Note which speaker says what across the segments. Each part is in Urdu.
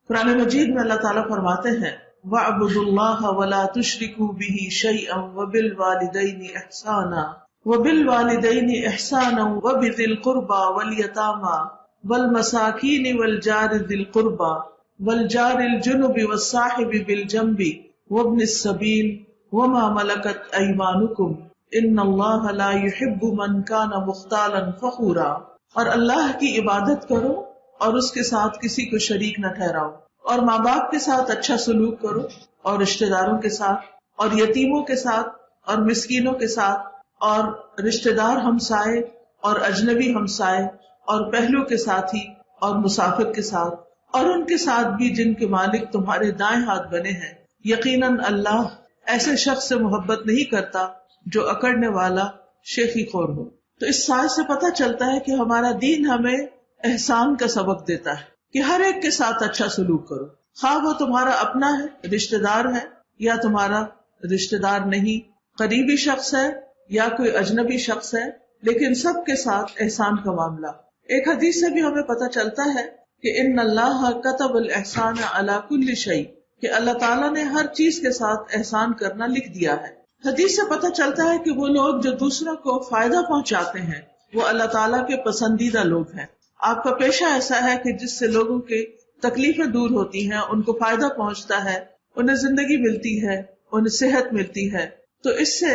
Speaker 1: قرآن مجید میں اللہ تعالیٰ فرماتے ہیں وَاعْبُدُوا اللَّهَ وَلَا تُشْرِكُوا بِهِ شَيْئًا وَبِالْوَالِدَيْنِ إِحْسَانًا وَبِذِي الْقُرْبَى وَالْيَتَامَى وَالْمَسَاكِينِ وَالْجَارِ ذِي الْقُرْبَى وَالْجَارِ الْجُنُبِ وَالصَّاحِبِ بِالْجَنبِ وَابْنِ السَّبِيلِ وَمَا مَلَكَتْ أَيْمَانُكُمْ إِنَّ اللَّهَ لَا يُحِبُّ مَنْ كَانَ مُخْتَالًا فَخُورًا۔ اور اللہ کی عبادت کرو اور اس کے ساتھ کسی کو شریک نہ ٹھہراؤ، اور ماں باپ کے ساتھ اچھا سلوک کرو، اور رشتہ داروں کے ساتھ، اور یتیموں کے ساتھ، اور مسکینوں کے ساتھ، اور رشتہ دار ہمسائے اور اجنبی ہمسائے اور پہلو کے ساتھی اور مسافر کے ساتھ، اور ان کے ساتھ بھی جن کے مالک تمہارے دائیں ہاتھ بنے ہیں۔ یقیناً اللہ ایسے شخص سے محبت نہیں کرتا جو اکڑنے والا شیخی خور ہو۔ تو اس سائے سے پتہ چلتا ہے کہ ہمارا دین ہمیں احسان کا سبق دیتا ہے کہ ہر ایک کے ساتھ اچھا سلوک کرو، خواہ وہ تمہارا اپنا ہے، رشتہ دار ہے، یا تمہارا رشتہ دار نہیں، قریبی شخص ہے یا کوئی اجنبی شخص ہے، لیکن سب کے ساتھ احسان کا معاملہ۔ ایک حدیث سے بھی ہمیں پتہ چلتا ہے کہ ان اللہ کتب الاحسان علی کل شیء، کہ اللہ تعالیٰ نے ہر چیز کے ساتھ احسان کرنا لکھ دیا ہے۔ حدیث سے پتہ چلتا ہے کہ وہ لوگ جو دوسروں کو فائدہ پہنچاتے ہیں وہ اللہ تعالیٰ کے پسندیدہ لوگ ہیں۔ آپ کا پیشہ ایسا ہے کہ جس سے لوگوں کی تکلیفیں دور ہوتی ہیں، ان کو فائدہ پہنچتا ہے، انہیں زندگی ملتی ہے، انہیں صحت ملتی ہے، تو اس سے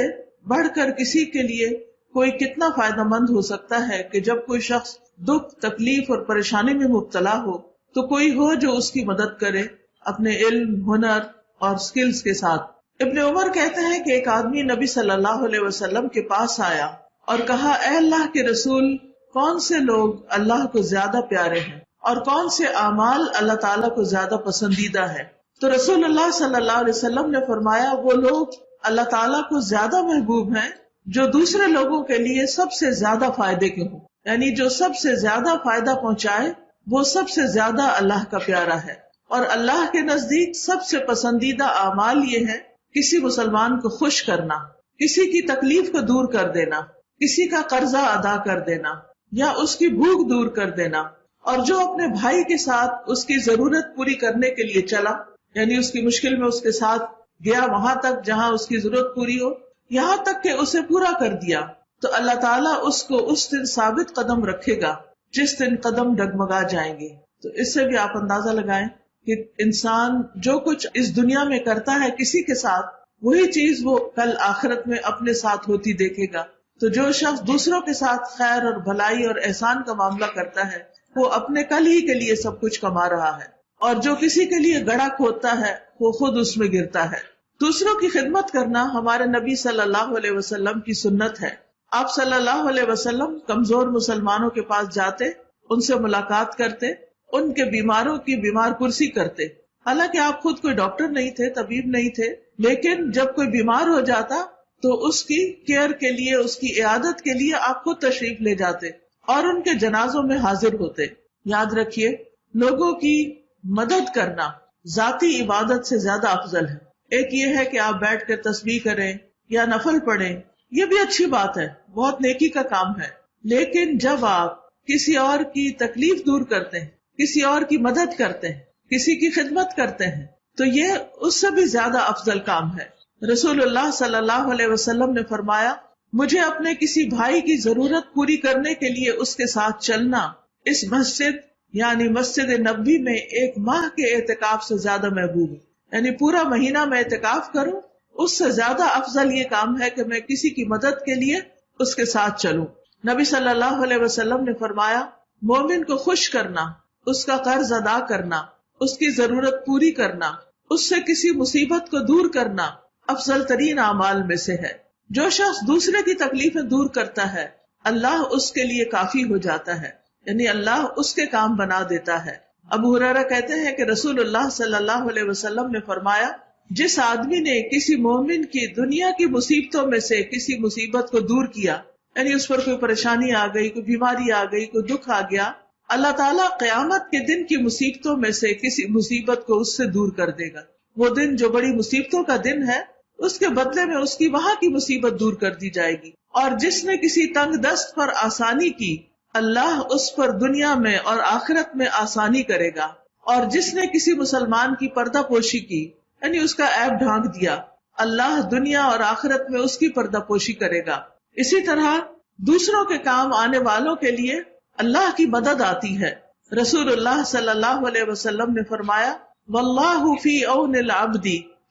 Speaker 1: بڑھ کر کسی کے لیے کوئی کتنا فائدہ مند ہو سکتا ہے کہ جب کوئی شخص دکھ، تکلیف اور پریشانی میں مبتلا ہو تو کوئی ہو جو اس کی مدد کرے اپنے علم، ہنر اور سکلز کے ساتھ۔ ابن عمر کہتے ہیں کہ ایک آدمی نبی صلی اللہ علیہ وسلم کے پاس آیا اور کہا، اے اللہ کے رسول، کون سے لوگ اللہ کو زیادہ پیارے ہیں اور کون سے اعمال اللہ تعالیٰ کو زیادہ پسندیدہ ہے؟ تو رسول اللہ صلی اللہ علیہ وسلم نے فرمایا، وہ لوگ اللہ تعالیٰ کو زیادہ محبوب ہیں جو دوسرے لوگوں کے لیے سب سے زیادہ فائدے کے ہوں، یعنی جو سب سے زیادہ فائدہ پہنچائے وہ سب سے زیادہ اللہ کا پیارا ہے۔ اور اللہ کے نزدیک سب سے پسندیدہ اعمال یہ ہے کسی مسلمان کو خوش کرنا، کسی کی تکلیف کو دور کر دینا، کسی کا قرضہ ادا کر دینا یا اس کی بھوک دور کر دینا، اور جو اپنے بھائی کے ساتھ اس کی ضرورت پوری کرنے کے لیے چلا، یعنی اس کی مشکل میں اس کے ساتھ گیا وہاں تک جہاں اس کی ضرورت پوری ہو، یہاں تک کہ اسے پورا کر دیا، تو اللہ تعالیٰ اس کو اس دن ثابت قدم رکھے گا جس دن قدم ڈگمگا جائیں گے۔ تو اس سے بھی آپ اندازہ لگائیں کہ انسان جو کچھ اس دنیا میں کرتا ہے کسی کے ساتھ، وہی چیز وہ کل آخرت میں اپنے ساتھ ہوتی دیکھے گا۔ تو جو شخص دوسروں کے ساتھ خیر اور بھلائی اور احسان کا معاملہ کرتا ہے وہ اپنے کل ہی کے لیے سب کچھ کما رہا ہے، اور جو کسی کے لیے گڑھا کھودتا ہے وہ خود اس میں گرتا ہے۔ دوسروں کی خدمت کرنا ہمارے نبی صلی اللہ علیہ وسلم کی سنت ہے۔ آپ صلی اللہ علیہ وسلم کمزور مسلمانوں کے پاس جاتے، ان سے ملاقات کرتے، ان کے بیماروں کی بیمار پرسی کرتے۔ حالانکہ آپ خود کوئی ڈاکٹر نہیں تھے، طبیب نہیں تھے، لیکن جب کوئی بیمار ہو جاتا تو اس کی کیئر کے لیے، اس کی عیادت کے لیے آپ خود تشریف لے جاتے اور ان کے جنازوں میں حاضر ہوتے۔ یاد رکھیے، لوگوں کی مدد کرنا ذاتی عبادت سے زیادہ افضل ہے۔ ایک یہ ہے کہ آپ بیٹھ کر تسبیح کریں یا نفل پڑھیں، یہ بھی اچھی بات ہے، بہت نیکی کا کام ہے، لیکن جب آپ کسی اور کی تکلیف دور کرتے ہیں، کسی اور کی مدد کرتے ہیں، کسی کی خدمت کرتے ہیں، تو یہ اس سے بھی زیادہ افضل کام ہے۔ رسول اللہ صلی اللہ علیہ وسلم نے فرمایا، مجھے اپنے کسی بھائی کی ضرورت پوری کرنے کے لیے اس کے ساتھ چلنا اس مسجد یعنی مسجد نبوی میں 1 ماہ کے اعتکاف سے زیادہ محبوب ہے۔ یعنی پورا مہینہ میں اعتکاف کروں، اس سے زیادہ افضل یہ کام ہے کہ میں کسی کی مدد کے لیے اس کے ساتھ چلوں۔ نبی صلی اللہ علیہ وسلم نے فرمایا، مومن کو خوش کرنا، اس کا قرض ادا کرنا، اس کی ضرورت پوری کرنا، اس سے کسی مصیبت کو دور کرنا افضل ترین اعمال میں سے ہے۔ جو شخص دوسرے کی تکلیفیں دور کرتا ہے اللہ اس کے لیے کافی ہو جاتا ہے، یعنی اللہ اس کے کام بنا دیتا ہے۔ ابو ہریرہ کہتے ہیں کہ رسول اللہ صلی اللہ علیہ وسلم نے فرمایا، جس آدمی نے کسی مومن کی دنیا کی مصیبتوں میں سے کسی مصیبت کو دور کیا، یعنی اس پر کوئی پریشانی آ گئی، کوئی بیماری آ گئی، کوئی دکھ آ گیا، اللہ تعالیٰ قیامت کے دن کی مصیبتوں میں سے کسی مصیبت کو اس سے دور کر دے گا۔ وہ دن جو بڑی مصیبتوں کا دن ہے، اس کے بدلے میں اس کی وہاں کی مصیبت دور کر دی جائے گی۔ اور جس نے کسی تنگ دست پر آسانی کی، اللہ اس پر دنیا میں اور آخرت میں آسانی کرے گا۔ اور جس نے کسی مسلمان کی پردہ پوشی کی یعنی اس کا عیب ڈھانک دیا، اللہ دنیا اور آخرت میں اس کی پردہ پوشی کرے گا۔ اسی طرح دوسروں کے کام آنے والوں کے لیے اللہ کی مدد آتی ہے۔ رسول اللہ صلی اللہ علیہ وسلم نے فرمایا، واللہ فی عون العبد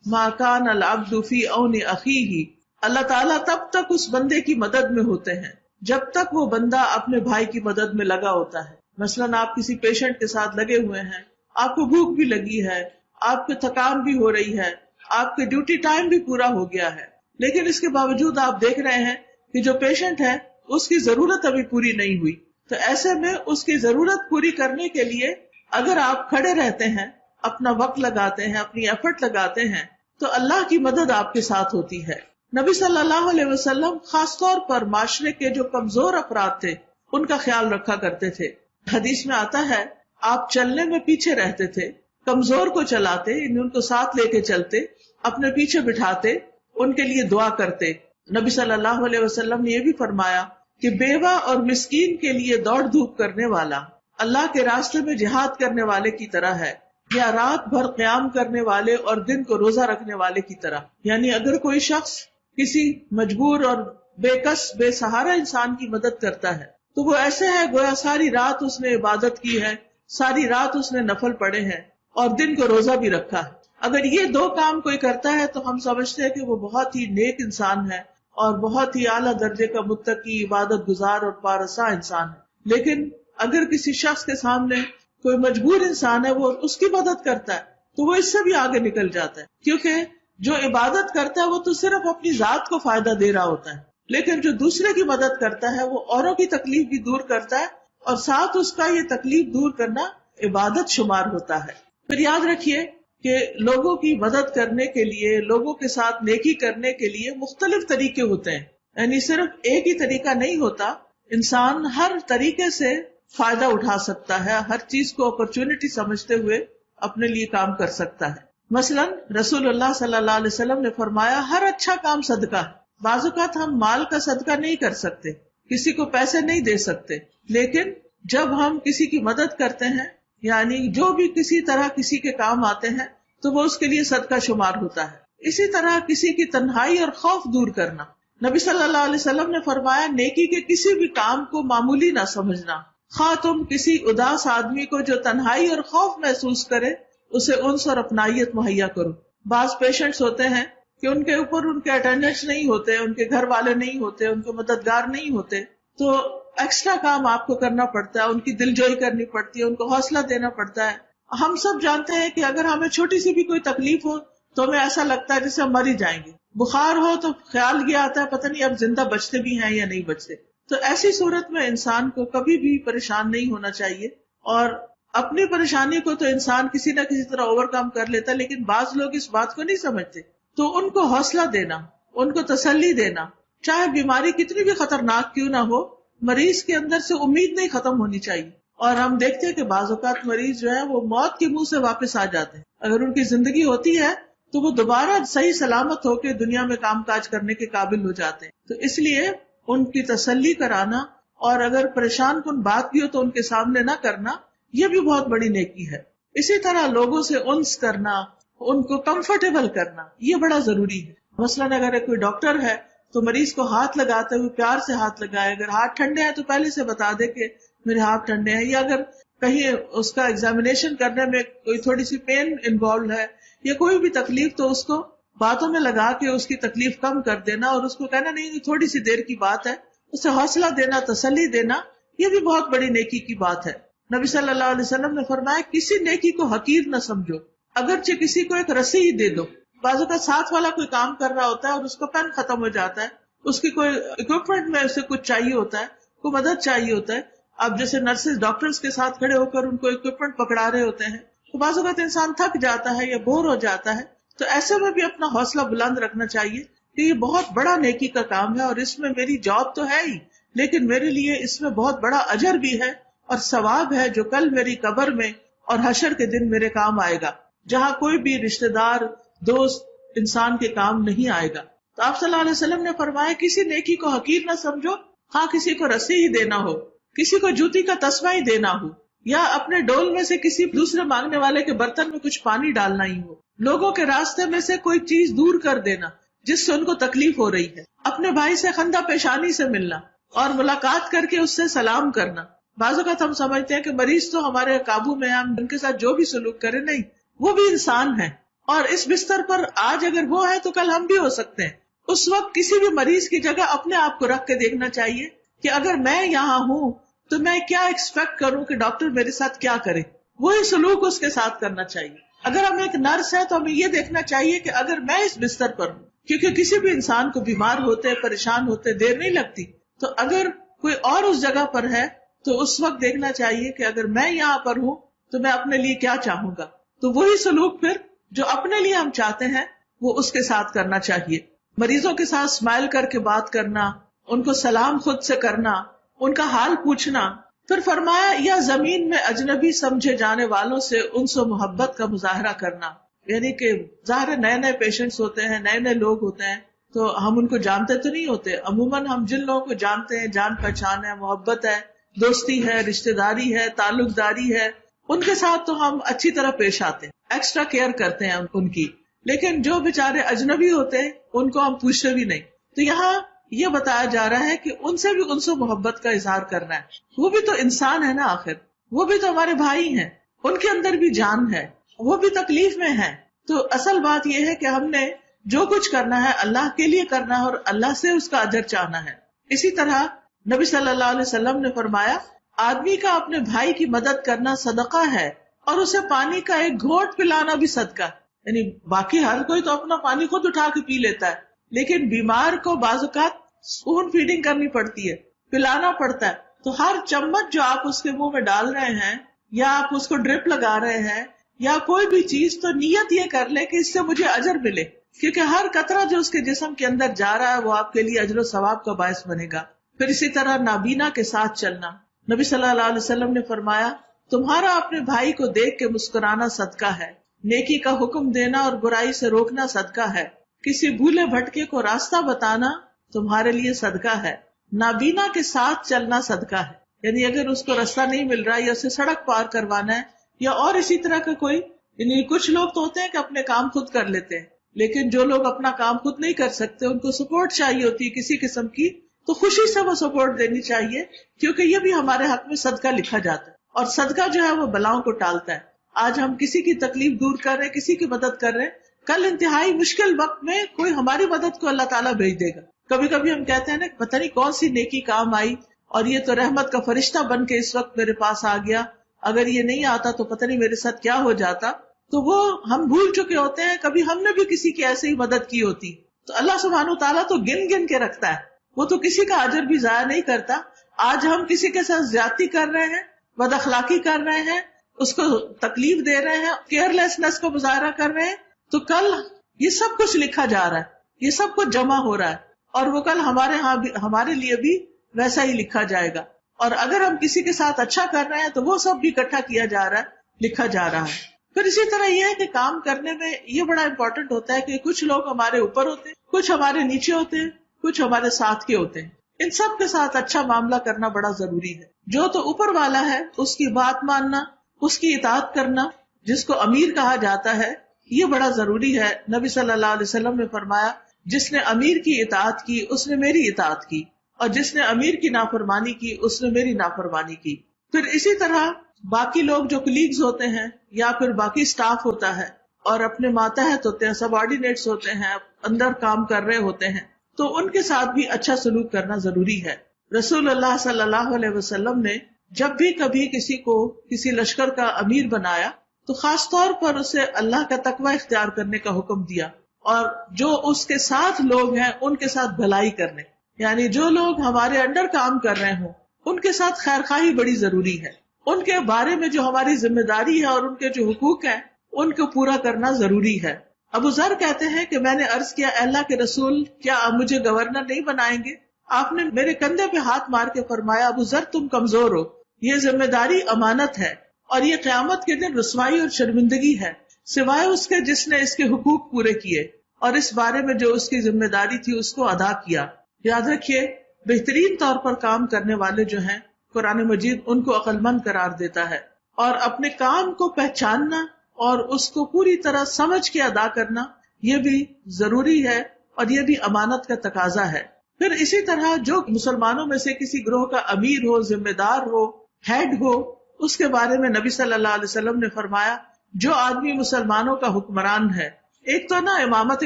Speaker 1: ما کان العبد فی عون اخیہ، اللہ تعالیٰ تب تک اس بندے کی مدد میں ہوتے ہیں جب تک وہ بندہ اپنے بھائی کی مدد میں لگا ہوتا ہے۔ مثلاً آپ کسی پیشنٹ کے ساتھ لگے ہوئے ہیں، آپ کو بھوک بھی لگی ہے، آپ کو تھکان بھی ہو رہی ہے، آپ کے ڈیوٹی ٹائم بھی پورا ہو گیا ہے، لیکن اس کے باوجود آپ دیکھ رہے ہیں کہ جو پیشنٹ ہے اس کی ضرورت ابھی پوری نہیں ہوئی، تو ایسے میں اس کی ضرورت پوری کرنے کے لیے اگر آپ کھڑے رہتے ہیں، اپنا وقت لگاتے ہیں، اپنی ایفرٹ لگاتے ہیں، تو اللہ کی مدد آپ کے ساتھ ہوتی ہے۔ نبی صلی اللہ علیہ وسلم خاص طور پر معاشرے کے جو کمزور افراد تھے ان کا خیال رکھا کرتے تھے۔ حدیث میں آتا ہے آپ چلنے میں پیچھے رہتے تھے، کمزور کو چلاتے، ان کو ساتھ لے کے چلتے، اپنے پیچھے بٹھاتے، ان کے لیے دعا کرتے۔ نبی صلی اللہ علیہ وسلم نے یہ بھی فرمایا کہ بیوہ اور مسکین کے لیے دوڑ دھوپ کرنے والا اللہ کے راستے میں جہاد کرنے والے کی طرح ہے، یا رات بھر قیام کرنے والے اور دن کو روزہ رکھنے والے کی طرح۔ یعنی اگر کوئی شخص کسی مجبور اور بے کس بے سہارا انسان کی مدد کرتا ہے تو وہ ایسے ہے گویا ساری رات اس نے عبادت کی ہے، ساری رات اس نے نفل پڑھے ہیں اور دن کو روزہ بھی رکھا ہے۔ اگر یہ دو کام کوئی کرتا ہے تو ہم سمجھتے ہیں کہ وہ بہت ہی نیک انسان ہے اور بہت ہی اعلیٰ درجے کا متقی، عبادت گزار اور پارسا انسان ہے۔ لیکن اگر کسی شخص کے سامنے کوئی مجبور انسان ہے، وہ اس کی مدد کرتا ہے تو وہ اس سے بھی آگے نکل جاتا ہے، کیونکہ جو عبادت کرتا ہے وہ تو صرف اپنی ذات کو فائدہ دے رہا ہوتا ہے، لیکن جو دوسرے کی مدد کرتا ہے وہ اوروں کی تکلیف بھی دور کرتا ہے اور ساتھ اس کا یہ تکلیف دور کرنا عبادت شمار ہوتا ہے۔ پھر یاد رکھیے کہ لوگوں کی مدد کرنے کے لیے، لوگوں کے ساتھ نیکی کرنے کے لیے مختلف طریقے ہوتے ہیں، یعنی صرف ایک ہی طریقہ نہیں ہوتا، انسان ہر طریقے سے فائدہ اٹھا سکتا ہے، ہر چیز کو اپرچونٹی سمجھتے ہوئے اپنے لیے کام کر سکتا ہے۔ مثلا رسول اللہ صلی اللہ علیہ وسلم نے فرمایا ہر اچھا کام صدقہ ہے۔ بعض اوقات ہم مال کا صدقہ نہیں کر سکتے، کسی کو پیسے نہیں دے سکتے، لیکن جب ہم کسی کی مدد کرتے ہیں، یعنی جو بھی کسی طرح کسی کے کام آتے ہیں، تو وہ اس کے لیے صدقہ شمار ہوتا ہے۔ اسی طرح کسی کی تنہائی اور خوف دور کرنا، نبی صلی اللہ علیہ وسلم نے فرمایا نیکی کے کسی بھی کام کو معمولی نہ سمجھنا، خواہ تم کسی اداس آدمی کو جو تنہائی اور خوف محسوس کرے اسے انس اور اپنائیت مہیا کرو۔ بعض پیشنٹس ہوتے ہیں کہ ان کے اوپر ان کے اٹینڈنٹس نہیں ہوتے، ان کے گھر والے نہیں ہوتے، ان کے مددگار نہیں ہوتے، تو ایکسٹرا کام آپ کو کرنا پڑتا ہے، ان کی دل جوئی کرنی پڑتی ہے، ان کو حوصلہ دینا پڑتا ہے۔ ہم سب جانتے ہیں کہ اگر ہمیں چھوٹی سی بھی کوئی تکلیف ہو تو ہمیں ایسا لگتا ہے جیسے ہم مر ہی جائیں گے، بخار ہو تو خیال یہ آتا ہے پتہ نہیں اب زندہ بچتے بھی ہیں یا نہیں بچتے۔ تو ایسی صورت میں انسان کو کبھی بھی پریشان نہیں ہونا چاہیے، اور اپنی پریشانی کو تو انسان کسی نہ کسی طرح اوور کم کر لیتا ہے، لیکن بعض لوگ اس بات کو نہیں سمجھتے، تو ان کو حوصلہ دینا، ان کو تسلی دینا، چاہے بیماری کتنی بھی خطرناک کیوں نہ ہو، مریض کے اندر سے امید نہیں ختم ہونی چاہیے۔ اور ہم دیکھتے ہیں کہ بعض اوقات مریض جو ہے وہ موت کے منہ سے واپس آ جاتے ہیں، اگر ان کی زندگی ہوتی ہے تو وہ دوبارہ صحیح سلامت ہو کے دنیا میں کام کاج کرنے کے قابل ہو جاتے ہیں۔ تو اس لیے ان کی تسلی کرانا، اور اگر پریشان کن بات بھی ہو تو ان کے سامنے نہ کرنا، یہ بھی بہت بڑی نیکی ہے۔ اسی طرح لوگوں سے انس کرنا، ان کو کمفرٹیبل کرنا، یہ بڑا ضروری ہے۔ مثلاً اگر کوئی ڈاکٹر ہے تو مریض کو ہاتھ لگاتے ہوئے پیار سے ہاتھ لگائے، اگر ہاتھ ٹھنڈے ہیں تو پہلے سے بتا دے کہ میرے ہاتھ ٹھنڈے ہیں، یا اگر کہیں اس کا ایگزامینیشن کرنے میں کوئی تھوڑی سی پین انوالوڈ ہے یا کوئی بھی تکلیف، تو اس کو باتوں میں لگا کے اس کی تکلیف کم کر دینا، اور اس کو کہنا نہیں تھوڑی سی دیر کی بات ہے، اسے حوصلہ دینا، تسلی دینا، یہ بھی بہت بڑی نیکی کی بات ہے۔ نبی صلی اللہ علیہ وسلم نے فرمایا کسی نیکی کو حقیر نہ سمجھو، اگرچہ کسی کو ایک رسی ہی دے دو۔ بعض اوقات ساتھ والا کوئی کام کر رہا ہوتا ہے اور اس کو پین ختم ہو جاتا ہے، اس کی کوئی اکوپمنٹ میں اسے کچھ چاہیے ہوتا ہے، کوئی مدد چاہیے ہوتا ہے، اب جیسے نرسز ڈاکٹرز کے ساتھ کھڑے ہو کر ان کو اکوپمنٹ پکڑا رہے ہوتے ہیں، تو بعض اوقات انسان تھک جاتا ہے یا بور ہو جاتا ہے، تو ایسے میں بھی اپنا حوصلہ بلند رکھنا چاہیے کہ یہ بہت بڑا نیکی کا کام ہے، اور اس میں میری جاب تو ہے ہی، لیکن میرے لیے اس میں بہت بڑا اجر بھی ہے اور ثواب ہے جو کل میری قبر میں اور حشر کے دن میرے کام آئے گا، جہاں کوئی بھی رشتہ دار، دوست انسان کے کام نہیں آئے گا۔ تو آپ صلی اللہ علیہ وسلم نے فرمایا کسی نیکی کو حقیر نہ سمجھو، ہاں کسی کو رسی ہی دینا ہو، کسی کو جوتی کا تسمہ ہی دینا ہو، یا اپنے ڈول میں سے کسی دوسرے مانگنے والے کے برتن میں کچھ پانی ڈالنا ہی ہو، لوگوں کے راستے میں سے کوئی چیز دور کر دینا جس سے ان کو تکلیف ہو رہی ہے، اپنے بھائی سے خندہ پیشانی سے ملنا اور ملاقات کر کے اس سے سلام کرنا. بعض اوقات ہم سمجھتے ہیں کہ مریض تو ہمارے قابو میں، ہم ان کے ساتھ جو بھی سلوک کریں، نہیں، وہ بھی انسان ہے اور اس بستر پر آج اگر وہ ہے تو کل ہم بھی ہو سکتے ہیں. اس وقت کسی بھی مریض کی جگہ اپنے آپ کو رکھ کے دیکھنا چاہیے کہ اگر میں یہاں ہوں تو میں کیا ایکسپیکٹ کروں کہ ڈاکٹر میرے ساتھ کیا کرے، وہی سلوک اس کے ساتھ کرنا چاہیے. اگر ہم ایک نرس ہے تو ہمیں یہ دیکھنا چاہیے کہ اگر میں اس بستر پر ہوں، کیونکہ کسی بھی انسان کو بیمار ہوتے، پریشان ہوتے دیر نہیں لگتی، تو اگر کوئی اور اس جگہ پر ہے تو اس وقت دیکھنا چاہیے کہ اگر میں یہاں پر ہوں تو میں اپنے لیے کیا چاہوں گا. تو وہی سلوک پھر جو اپنے لیے ہم چاہتے ہیں وہ اس کے ساتھ کرنا چاہیے. مریضوں کے ساتھ اسمائل کر کے بات کرنا، ان کو سلام خود سے کرنا، ان کا حال پوچھنا. پھر فرمایا یا زمین میں اجنبی سمجھے جانے والوں سے انس و محبت کا مظاہرہ کرنا. یعنی کہ ظاہر نئے نئے پیشنٹس ہوتے ہیں، نئے نئے لوگ ہوتے ہیں تو ہم ان کو جانتے تو نہیں ہوتے. عموماً ہم جن لوگوں کو جانتے ہیں، جان پہچان ہے، محبت ہے، دوستی ہے، رشتہ داری ہے، تعلق داری ہے، ان کے ساتھ تو ہم اچھی طرح پیش آتے ہیں، ایکسٹرا کیئر کرتے ہیں ان کی. لیکن جو بیچارے اجنبی ہوتے ہیں ان کو ہم پوچھتے بھی نہیں. تو یہاں یہ بتایا جا رہا ہے کہ ان سے بھی ان سے محبت کا اظہار کرنا ہے. وہ بھی تو انسان ہے نا، آخر وہ بھی تو ہمارے بھائی ہیں، ان کے اندر بھی جان ہے، وہ بھی تکلیف میں ہے. تو اصل بات یہ ہے کہ ہم نے جو کچھ کرنا ہے اللہ کے لیے کرنا ہے اور اللہ سے اس کا اجر چاہنا ہے. اسی طرح نبی صلی اللہ علیہ وسلم نے فرمایا آدمی کا اپنے بھائی کی مدد کرنا صدقہ ہے اور اسے پانی کا ایک گھونٹ پلانا بھی صدقہ ہے. یعنی باقی ہر کوئی تو اپنا پانی خود اٹھا کے پی لیتا ہے، لیکن بیمار کو بعض اوقات اسپون فیڈنگ کرنی پڑتی ہے، پلانا پڑتا ہے. تو ہر چمچ جو آپ اس کے منہ میں ڈال رہے ہیں یا آپ اس کو ڈرپ لگا رہے ہیں یا کوئی بھی چیز، تو نیت یہ کر لے کہ اس سے مجھے اجر ملے، کیونکہ ہر قطرہ جو اس کے جسم کے اندر جا رہا ہے وہ آپ کے لیے اجر و ثواب کا باعث بنے گا. پھر اسی طرح نابینا کے ساتھ چلنا. نبی صلی اللہ علیہ وسلم نے فرمایا تمہارا اپنے بھائی کو دیکھ کے مسکرانا صدقہ ہے، نیکی کا حکم دینا اور برائی سے روکنا صدقہ ہے، کسی بھولے بھٹکے کو راستہ بتانا تمہارے لیے صدقہ ہے، نابینا کے ساتھ چلنا صدقہ ہے. یعنی اگر اس کو راستہ نہیں مل رہا یا اسے سڑک پار کروانا ہے یا اور اسی طرح کا کوئی، یعنی کچھ لوگ تو ہوتے ہیں کہ اپنے کام خود کر لیتے ہیں، لیکن جو لوگ اپنا کام خود نہیں کر سکتے ان کو سپورٹ چاہیے ہوتی ہے کسی قسم کی، تو خوشی سے وہ سپورٹ دینی چاہیے، کیونکہ یہ بھی ہمارے حق میں صدقہ لکھا جاتا ہے. اور صدقہ جو ہے وہ بلاؤں کو ٹالتا ہے. آج ہم کسی کی تکلیف دور کر رہے ہیں، کسی کی مدد کر رہے ہیں، کل انتہائی مشکل وقت میں کوئی ہماری مدد کو اللہ تعالیٰ بھیج دے گا. کبھی کبھی ہم کہتے ہیں نا پتہ نہیں کون سی نیکی کام آئی اور یہ تو رحمت کا فرشتہ بن کے اس وقت میرے پاس آ گیا، اگر یہ نہیں آتا تو پتہ نہیں میرے ساتھ کیا ہو جاتا. تو وہ ہم بھول چکے ہوتے ہیں کبھی ہم نے بھی کسی کی ایسے ہی مدد کی ہوتی. تو اللہ سبحانہ تعالیٰ تو گن گن کے رکھتا ہے، وہ تو کسی کا اجر بھی ضائع نہیں کرتا. آج ہم کسی کے ساتھ زیادتی کر رہے ہیں، بد اخلاقی کر رہے ہیں، اس کو تکلیف دے رہے ہیں، کیئر لیسنس کا مظاہرہ کر رہے ہیں، تو کل یہ سب کچھ لکھا جا رہا ہے، یہ سب کچھ جمع ہو رہا ہے اور وہ کل ہمارے لیے بھی ویسا ہی لکھا جائے گا. اور اگر ہم کسی کے ساتھ اچھا کر رہے ہیں تو وہ سب بھی اکٹھا کیا جا رہا ہے، لکھا جا رہا ہے. پھر اسی طرح یہ ہے کہ کام کرنے میں یہ بڑا امپورٹنٹ ہوتا ہے کہ کچھ لوگ ہمارے اوپر ہوتے ہیں، کچھ ہمارے نیچے ہوتے ہیں، کچھ ہمارے ساتھ کے ہوتے ہیں. ان سب کے ساتھ اچھا معاملہ کرنا بڑا ضروری ہے. جو تو اوپر والا ہے اس کی بات ماننا، اس کی اطاعت کرنا، جس کو امیر کہا جاتا ہے، یہ بڑا ضروری ہے. نبی صلی اللہ علیہ وسلم نے فرمایا جس نے امیر کی اطاعت کی اس نے میری اطاعت کی، اور جس نے امیر کی نافرمانی کی اس نے میری نافرمانی کی. پھر اسی طرح باقی لوگ جو کلیگز ہوتے ہیں یا پھر باقی سٹاف ہوتا ہے اور اپنے ماتحت ہوتے ہیں، سب آرڈینیٹس ہوتے ہیں، اندر کام کر رہے ہوتے ہیں، تو ان کے ساتھ بھی اچھا سلوک کرنا ضروری ہے. رسول اللہ صلی اللہ علیہ وسلم نے جب بھی کبھی کسی کو کسی لشکر کا امیر بنایا تو خاص طور پر اسے اللہ کا تقوی اختیار کرنے کا حکم دیا، اور جو اس کے ساتھ لوگ ہیں ان کے ساتھ بھلائی کرنے، یعنی جو لوگ ہمارے انڈر کام کر رہے ہوں ان کے ساتھ خیر خواہی بڑی ضروری ہے. ان کے بارے میں جو ہماری ذمہ داری ہے اور ان کے جو حقوق ہیں ان کو پورا کرنا ضروری ہے. ابو ذر کہتے ہیں کہ میں نے عرض کیا اے اللہ کے رسول کیا آپ مجھے گورنر نہیں بنائیں گے؟ آپ نے میرے کندھے پہ ہاتھ مار کے فرمایا ابو ذر تم کمزور ہو، یہ ذمہ داری امانت ہے اور یہ قیامت کے دن رسوائی اور شرمندگی ہے سوائے اس کے جس نے اس کے حقوق پورے کیے اور اس بارے میں جو اس کی ذمہ داری تھی اس کو ادا کیا. یاد رکھیے بہترین طور پر کام کرنے والے جو ہیں قرآن مجید ان کو عقل مند قرار دیتا ہے. اور اپنے کام کو پہچاننا اور اس کو پوری طرح سمجھ کے ادا کرنا یہ بھی ضروری ہے، اور یہ بھی امانت کا تقاضا ہے۔ پھر اسی طرح جو مسلمانوں میں سے کسی گروہ کا امیر ہو، ذمہ دار ہو، ہیڈ ہو، اس کے بارے میں نبی صلی اللہ علیہ وسلم نے فرمایا جو آدمی مسلمانوں کا حکمران ہے، ایک تو نا امامت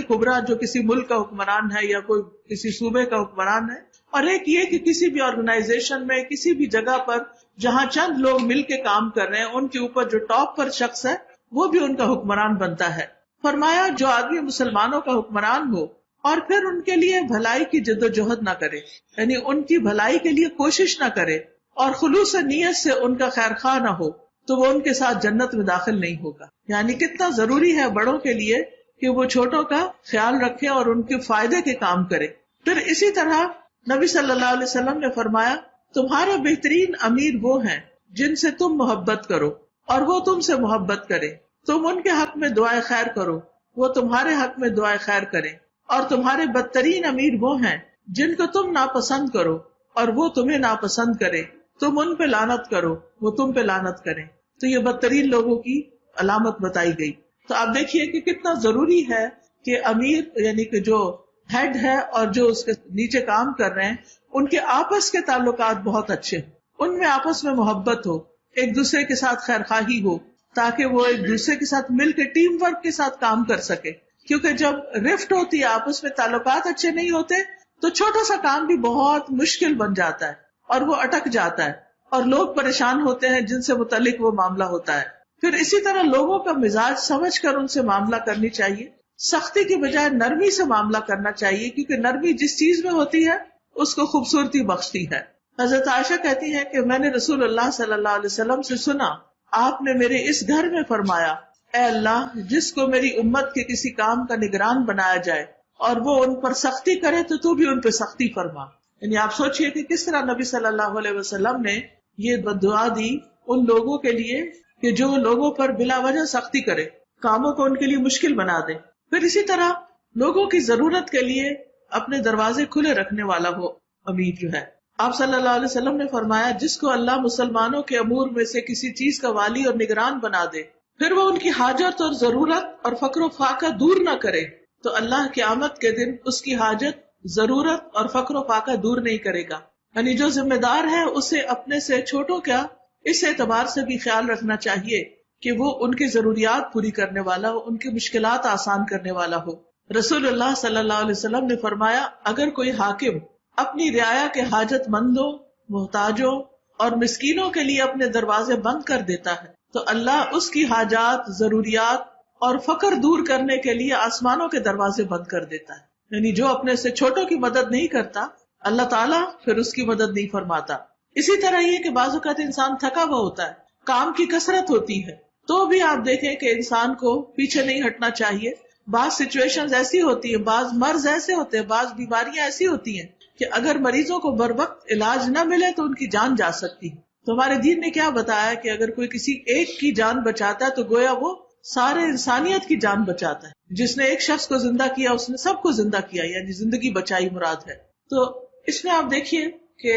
Speaker 1: کبریٰ جو کسی ملک کا حکمران ہے یا کوئی کسی صوبے کا حکمران ہے، اور ایک یہ کہ کسی بھی آرگنائزیشن میں کسی بھی جگہ پر جہاں چند لوگ مل کے کام کر رہے ہیں ان کے اوپر جو ٹاپ پر شخص ہے وہ بھی ان کا حکمران بنتا ہے۔ فرمایا جو آدمی مسلمانوں کا حکمران ہو اور پھر ان کے لیے بھلائی کی جد و جہد نہ کرے، یعنی ان کی بھلائی کے لیے کوشش نہ کرے اور خلوص نیت سے ان کا خیر خواہ نہ ہو، تو وہ ان کے ساتھ جنت میں داخل نہیں ہوگا۔ یعنی کتنا ضروری ہے بڑوں کے لیے کہ وہ چھوٹوں کا خیال رکھے اور ان کے فائدے کے کام کرے۔ پھر اسی طرح نبی صلی اللہ علیہ وسلم نے فرمایا تمہارے بہترین امیر وہ ہیں جن سے تم محبت کرو اور وہ تم سے محبت کرے، تم ان کے حق میں دعائے خیر کرو، وہ تمہارے حق میں دعائے خیر کرے، اور تمہارے بدترین امیر وہ ہیں جن کو تم ناپسند کرو اور وہ تمہیں ناپسند کرے، تم ان پہ لعنت کرو وہ تم پہ لعنت کریں۔ تو یہ بدترین لوگوں کی علامت بتائی گئی۔ تو آپ دیکھیے کہ کتنا ضروری ہے کہ امیر یعنی کہ جو ہیڈ ہے اور جو اس کے نیچے کام کر رہے ہیں ان کے آپس کے تعلقات بہت اچھے ہوں، ان میں آپس میں محبت ہو، ایک دوسرے کے ساتھ خیر خواہی ہو، تاکہ وہ ایک دوسرے کے ساتھ مل کے ٹیم ورک کے ساتھ کام کر سکے۔ کیونکہ جب رفٹ ہوتی ہے، آپس میں تعلقات اچھے نہیں ہوتے تو چھوٹا سا کام بھی بہت مشکل بن جاتا ہے اور وہ اٹک جاتا ہے اور لوگ پریشان ہوتے ہیں جن سے متعلق وہ معاملہ ہوتا ہے۔ پھر اسی طرح لوگوں کا مزاج سمجھ کر ان سے معاملہ کرنی چاہیے، سختی کی بجائے نرمی سے معاملہ کرنا چاہیے، کیونکہ نرمی جس چیز میں ہوتی ہے اس کو خوبصورتی بخشتی ہے۔ حضرت عائشہ کہتی ہے کہ میں نے رسول اللہ صلی اللہ علیہ وسلم سے سنا، آپ نے میرے اس گھر میں فرمایا اے اللہ جس کو میری امت کے کسی کام کا نگران بنایا جائے اور وہ ان پر سختی کرے تو بھی ان پہ سختی فرما۔ یعنی آپ سوچئے کہ کس طرح نبی صلی اللہ علیہ وسلم نے یہ بددعا دی ان لوگوں کے لیے کہ جو لوگوں پر بلا وجہ سختی کرے، کاموں کو ان کے لیے مشکل بنا دے۔ پھر اسی طرح لوگوں کی ضرورت کے لیے اپنے دروازے کھلے رکھنے والا وہ امیر جو ہے۔ آپ صلی اللہ علیہ وسلم نے فرمایا جس کو اللہ مسلمانوں کے امور میں سے کسی چیز کا والی اور نگران بنا دے، پھر وہ ان کی حاجت اور ضرورت اور فقر و فاقہ دور نہ کرے، تو اللہ قیامت کے دن اس کی حاجت، ضرورت اور فقر و فاقہ دور نہیں کرے گا۔ یعنی جو ذمہ دار ہے اسے اپنے سے چھوٹوں کا اس اعتبار سے بھی خیال رکھنا چاہیے کہ وہ ان کی ضروریات پوری کرنے والا ہو، ان کی مشکلات آسان کرنے والا ہو۔ رسول اللہ صلی اللہ علیہ وسلم نے فرمایا اگر کوئی حاکم اپنی رعایا کے حاجت مندوں، محتاجوں اور مسکینوں کے لیے اپنے دروازے بند کر دیتا ہے تو اللہ اس کی حاجات، ضروریات اور فقر دور کرنے کے لیے آسمانوں کے دروازے بند کر دیتا ہے۔ یعنی جو اپنے سے چھوٹوں کی مدد نہیں کرتا اللہ تعالیٰ پھر اس کی مدد نہیں فرماتا۔ اسی طرح یہ کہ بعض اوقات انسان تھکا ہوا ہوتا ہے، کام کی کثرت ہوتی ہے، تو بھی آپ دیکھیں کہ انسان کو پیچھے نہیں ہٹنا چاہیے۔ بعض سچویشنز ایسی ہوتی ہیں، بعض مرض ایسے ہوتے ہیں، بعض بیماریاں ایسی ہوتی ہیں کہ اگر مریضوں کو بر وقت علاج نہ ملے تو ان کی جان جا سکتی ہے۔ تو ہمارے دین نے کیا بتایا کہ اگر کوئی کسی ایک کی جان بچاتا ہے تو گویا وہ سارے انسانیت کی جان بچاتا ہے۔ جس نے ایک شخص کو زندہ کیا اس نے سب کو زندہ کیا، یعنی زندگی بچائی مراد ہے۔ تو اس میں آپ دیکھیے کہ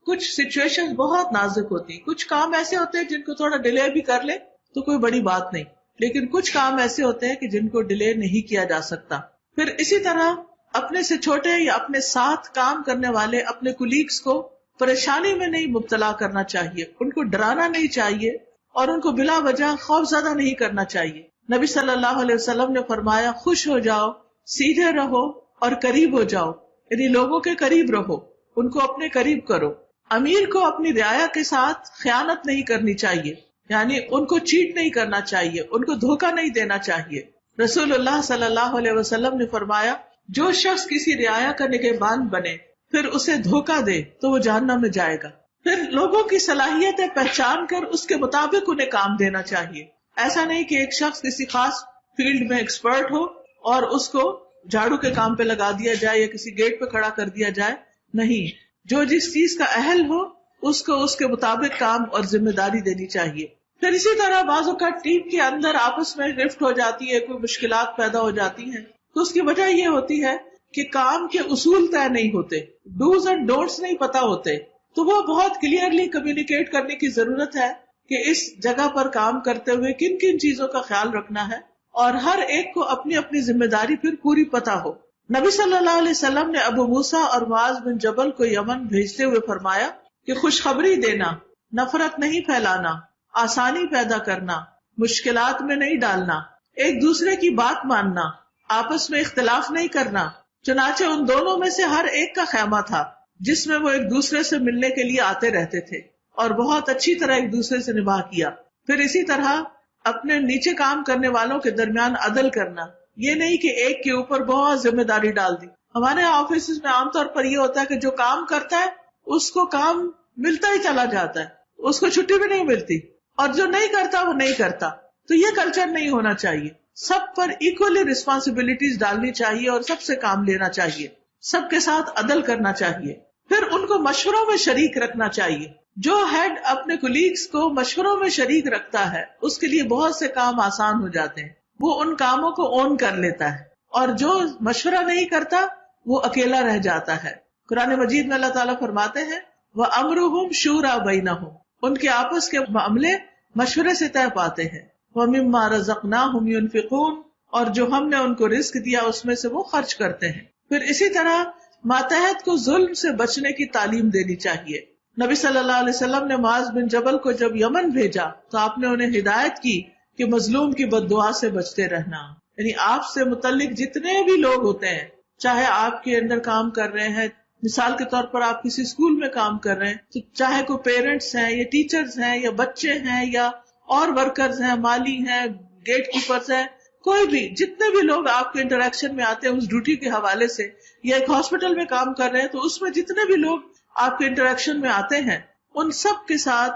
Speaker 1: کچھ سچویشن بہت نازک ہوتی ہیں، کچھ کام ایسے ہوتے ہیں جن کو تھوڑا ڈیلے بھی کر لے تو کوئی بڑی بات نہیں، لیکن کچھ کام ایسے ہوتے ہیں کہ جن کو ڈیلے نہیں کیا جا سکتا۔ پھر اسی طرح اپنے سے چھوٹے یا اپنے ساتھ کام کرنے والے اپنے کولیگز کو پریشانی میں نہیں مبتلا کرنا چاہیے، ان کو ڈرانا نہیں چاہیے اور ان کو بلا وجہ خوف زدہ نہیں کرنا چاہیے۔ نبی صلی اللہ علیہ وسلم نے فرمایا خوش ہو جاؤ، سیدھے رہو اور قریب ہو جاؤ، یعنی لوگوں کے قریب رہو، ان کو اپنے قریب کرو۔ امیر کو اپنی رعایا کے ساتھ خیانت نہیں کرنی چاہیے، یعنی ان کو چیٹ نہیں کرنا چاہیے، ان کو دھوکہ نہیں دینا چاہیے۔ رسول اللہ صلی اللہ علیہ وسلم نے فرمایا جو شخص کسی رعایا کا نگہبان بنے پھر اسے دھوکہ دے تو وہ جہنم میں جائے گا۔ پھر لوگوں کی صلاحیتیں پہچان کر اس کے مطابق انہیں کام دینا چاہیے۔ ایسا نہیں کہ ایک شخص کسی خاص فیلڈ میں ایکسپرٹ ہو اور اس کو جھاڑو کے کام پہ لگا دیا جائے یا کسی گیٹ پہ کھڑا کر دیا جائے، نہیں، جو جس چیز کا اہل ہو اس کو اس کے مطابق کام اور ذمہ داری دینی چاہیے۔ پھر اسی طرح بعض اوقات ٹیم کے اندر آپس میں رفٹ ہو جاتی ہے، کوئی مشکلات پیدا ہو جاتی ہیں، تو اس کی وجہ یہ ہوتی ہے کہ کام کے اصول طے نہیں ہوتے، ڈوز اینڈ ڈونٹس نہیں پتا ہوتے، تو وہ بہت کلیئرلی کمیونیکیٹ کرنے کی ضرورت ہے کہ اس جگہ پر کام کرتے ہوئے کن کن چیزوں کا خیال رکھنا ہے، اور ہر ایک کو اپنی اپنی ذمہ داری پھر پوری پتہ ہو۔ نبی صلی اللہ علیہ وسلم نے ابو موسیٰ اور معاذ بن جبل کو یمن بھیجتے ہوئے فرمایا کہ خوشخبری دینا، نفرت نہیں پھیلانا، آسانی پیدا کرنا، مشکلات میں نہیں ڈالنا، ایک دوسرے کی بات ماننا، آپس میں اختلاف نہیں کرنا۔ چنانچہ ان دونوں میں سے ہر ایک کا خیمہ تھا جس میں وہ ایک دوسرے سے ملنے کے لیے آتے رہتے تھے، اور بہت اچھی طرح ایک دوسرے سے نباہ کیا۔ پھر اسی طرح اپنے نیچے کام کرنے والوں کے درمیان عدل کرنا، یہ نہیں کہ ایک کے اوپر بہت ذمہ داری ڈال دی۔ ہمارے آفس میں عام طور پر یہ ہوتا ہے کہ جو کام کرتا ہے اس کو کام ملتا ہی چلا جاتا ہے، اس کو چھٹی بھی نہیں ملتی، اور جو نہیں کرتا وہ نہیں کرتا۔ تو یہ کلچر نہیں ہونا چاہیے، سب پر ایکولی رسپانسبلٹیز ڈالنی چاہیے اور سب سے کام لینا چاہیے، سب کے ساتھ عدل کرنا چاہیے۔ پھر ان کو مشوروں میں شریک رکھنا چاہیے۔ جو ہیڈ اپنے کولیگز کو مشوروں میں شریک رکھتا ہے اس کے لیے بہت سے کام آسان ہو جاتے ہیں، وہ ان کاموں کو اون کر لیتا ہے، اور جو مشورہ نہیں کرتا وہ اکیلا رہ جاتا ہے۔ قرآن مجید میں اللہ تعالیٰ فرماتے ہیں وَأَمْرُهُمْ شُورَىٰ بَيْنَهُمْ، ان کے آپس کے معاملے مشورے سے طے پاتے ہیں۔ وَمِمَّا رَزَقْنَاهُمْ يُنْفِقُونَ، اور جو ہم نے ان کو رزق دیا اس میں سے وہ خرچ کرتے ہیں۔ پھر اسی طرح ماتحت کو ظلم سے بچنے کی تعلیم دینی چاہیے۔ نبی صلی اللہ علیہ وسلم نے معاذ بن جبل کو جب یمن بھیجا تو آپ نے انہیں ہدایت کی کہ مظلوم کی بد دعا سے بچتے رہنا، یعنی آپ سے متعلق جتنے بھی لوگ ہوتے ہیں، چاہے آپ کے اندر کام کر رہے ہیں، مثال کے طور پر آپ کسی اسکول میں کام کر رہے ہیں تو چاہے کوئی پیرنٹس ہیں یا ٹیچرز ہیں یا بچے ہیں یا اور ورکرز ہیں، مالی ہیں، گیٹ کیپرز ہیں، کوئی بھی جتنے بھی لوگ آپ کے انٹریکشن میں آتے ہیں اس ڈیوٹی کے حوالے سے، یا ایک ہاسپٹل میں کام کر رہے ہیں تو اس میں جتنے بھی لوگ آپ کے انٹریکشن میں آتے ہیں ان سب کے ساتھ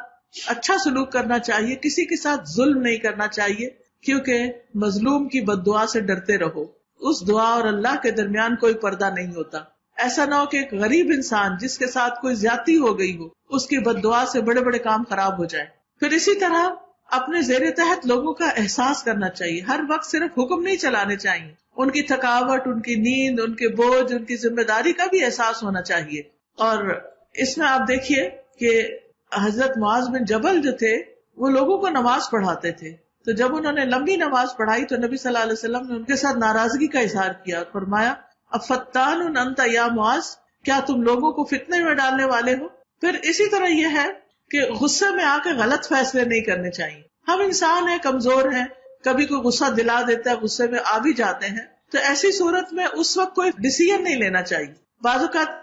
Speaker 1: اچھا سلوک کرنا چاہیے، کسی کے ساتھ ظلم نہیں کرنا چاہیے، کیونکہ مظلوم کی بد دعا سے ڈرتے رہو۔ اس دعا اور اللہ کے درمیان کوئی پردہ نہیں ہوتا۔ ایسا نہ ہو کہ ایک غریب انسان جس کے ساتھ کوئی زیادتی ہو گئی ہو اس کی بد دعا سے بڑے بڑے کام خراب ہو جائے۔ پھر اسی طرح اپنے زیر تحت لوگوں کا احساس کرنا چاہیے، ہر وقت صرف حکم نہیں چلانے چاہیے، ان کی تھکاوٹ، ان کی نیند، ان کے بوجھ، ان کی ذمہ داری کا بھی احساس ہونا چاہیے۔ اور اس میں آپ دیکھیے کہ حضرت معاذ بن جبل جو تھے وہ لوگوں کو نماز پڑھاتے تھے، تو جب انہوں نے لمبی نماز پڑھائی تو نبی صلی اللہ علیہ وسلم نے ان کے ساتھ ناراضگی کا اظہار کیا اور فرمایا افتان انت یا معاذ، کیا تم لوگوں کو فتنے میں ڈالنے والے ہو؟ پھر اسی طرح یہ ہے کہ غصے میں آ کے غلط فیصلے نہیں کرنے چاہیے۔ ہم انسان ہیں، کمزور ہیں، کبھی کوئی غصہ دلا دیتا ہے، غصے میں آ بھی جاتے ہیں، تو ایسی صورت میں اس وقت کوئی ڈیسیژن نہیں لینا چاہیے۔ بعض اوقات